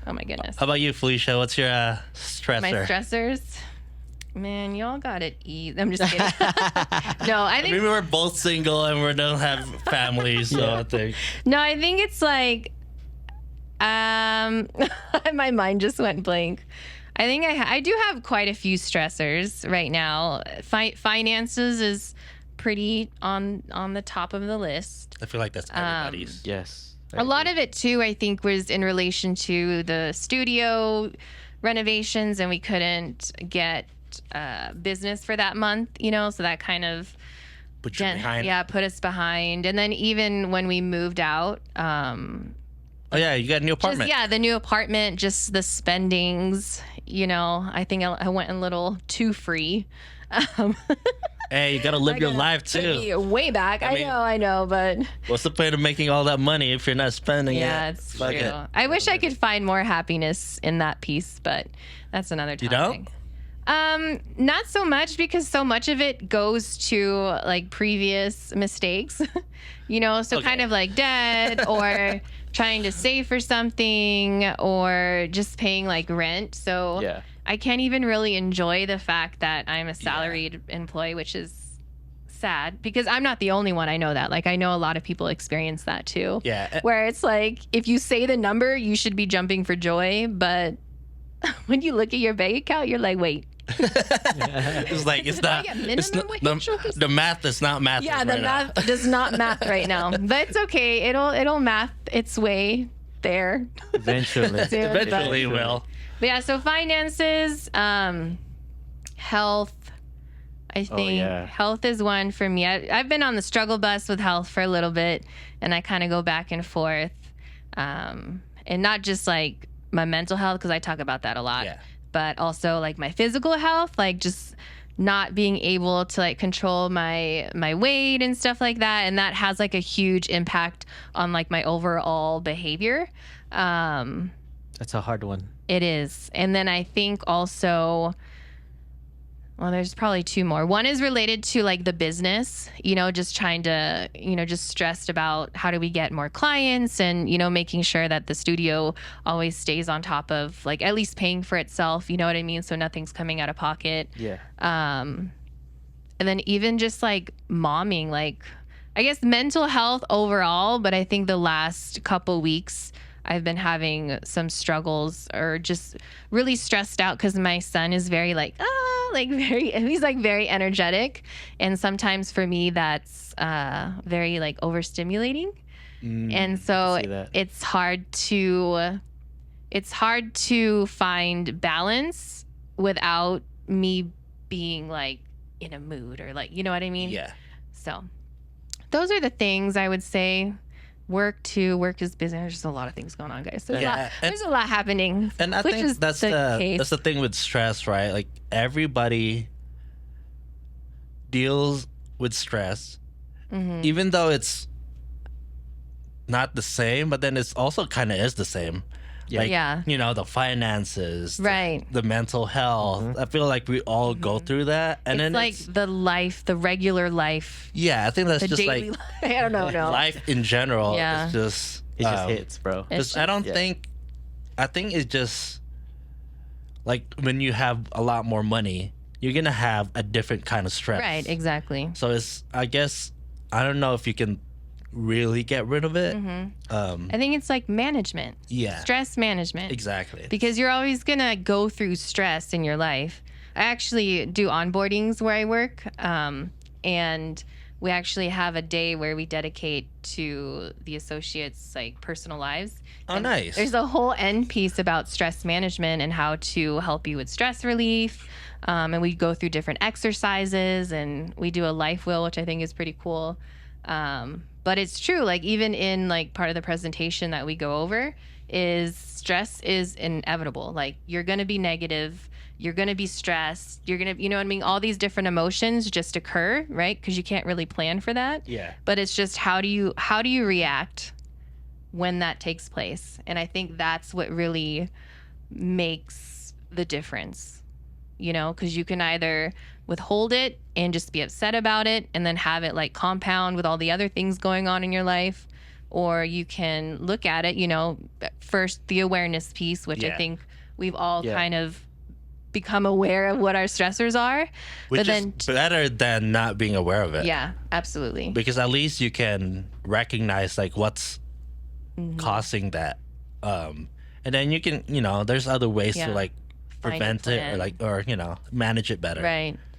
Oh my goodness. How about you, Felicia? What's your stressor? My stressors? Man, y'all got it easy. I'm just kidding. No, I think... I mean, we're both single and we don't have families, so I think... No, I think it's like... my mind just went blank. I think I do have quite a few stressors right now. Finances is pretty on the top of the list. I feel like that's everybody's. Yes. A lot of it too, I think, was in relation to the studio renovations, and we couldn't get business for that month, so that kind of Put you behind. Yeah, put us behind. And then even when we moved out, oh yeah, you got a new apartment. The new apartment, just the spendings, I think I went a little too free. Hey, you gotta live your life too. Way back. I know, but what's the point of making all that money if you're not spending it? Yeah, it's true. I wish I could find more happiness in that piece, but that's another topic. You don't? Not so much, because so much of it goes to like previous mistakes, so kind of like debt or trying to save for something or just paying like rent. So Yeah. I can't even really enjoy the fact that I'm a salaried employee, which is sad, because I'm not the only one. I know that. Like, I know a lot of people experience that too. Yeah. Where it's like, if you say the number, you should be jumping for joy. But when you look at your bank account, you're like, wait. It's like, it's not, the math is not math. Yeah, the math does not math right now. But it's okay. It'll math its way there. Eventually. Eventually it will. But yeah, so finances, health. I think health is one for me. I've been on the struggle bus with health for a little bit, and I kind of go back and forth. And not just like my mental health, because I talk about that a lot, but also like my physical health, like just not being able to like control my weight and stuff like that. And that has like a huge impact on like my overall behavior. That's a hard one. It is. And then I think also, well, there's probably two more. One is related to like the business, just trying to, just stressed about how do we get more clients and, making sure that the studio always stays on top of like at least paying for itself, you know what I mean? So nothing's coming out of pocket. Yeah. And then even just like momming, like I guess mental health overall, but I think the last couple weeks I've been having some struggles or just really stressed out because my son is very he's like very energetic. And sometimes for me, that's very like overstimulating. And so it's hard to find balance without me being like in a mood or like, you know what I mean? Yeah. So those are the things I would say. Work is busy. There's just a lot of things going on, guys. There's a lot happening. And I think that's the thing with stress, right? Like everybody deals with stress, even though it's not the same, but then it's also kind of is the same. Like, the finances, right? The mental health. I feel like we all go through that, and then it's the regular life. Yeah, I think that's just like life. I don't know. Life in general. Yeah, it just hits, bro. I think it's just like when you have a lot more money, you're gonna have a different kind of stress. Right. Exactly. So I guess I don't know if you can really get rid of it. I think it's like management. Yeah. Stress management. Exactly. Because you're always going to go through stress in your life. I actually do onboardings where I work. And we actually have a day where we dedicate to the associates' like personal lives. Oh, nice. There's a whole end piece about stress management and how to help you with stress relief. And we go through different exercises and we do a life wheel, which I think is pretty cool. But it's true, like even in like part of the presentation that we go over is stress is inevitable. Like you're going to be negative, you're going to be stressed, you're going to, you know what I mean? All these different emotions just occur, right? Because you can't really plan for that. Yeah. But it's just how do you react when that takes place? And I think that's what really makes the difference, because you can either withhold it and just be upset about it and then have it like compound with all the other things going on in your life, or you can look at it, you know, first the awareness piece, which I think we've all kind of become aware of what our stressors are. Which is better than not being aware of it. Yeah, absolutely. Because at least you can recognize like what's causing that. And then you can, you know, there's other ways to like prevent it or like, or, you know, manage it better. Right.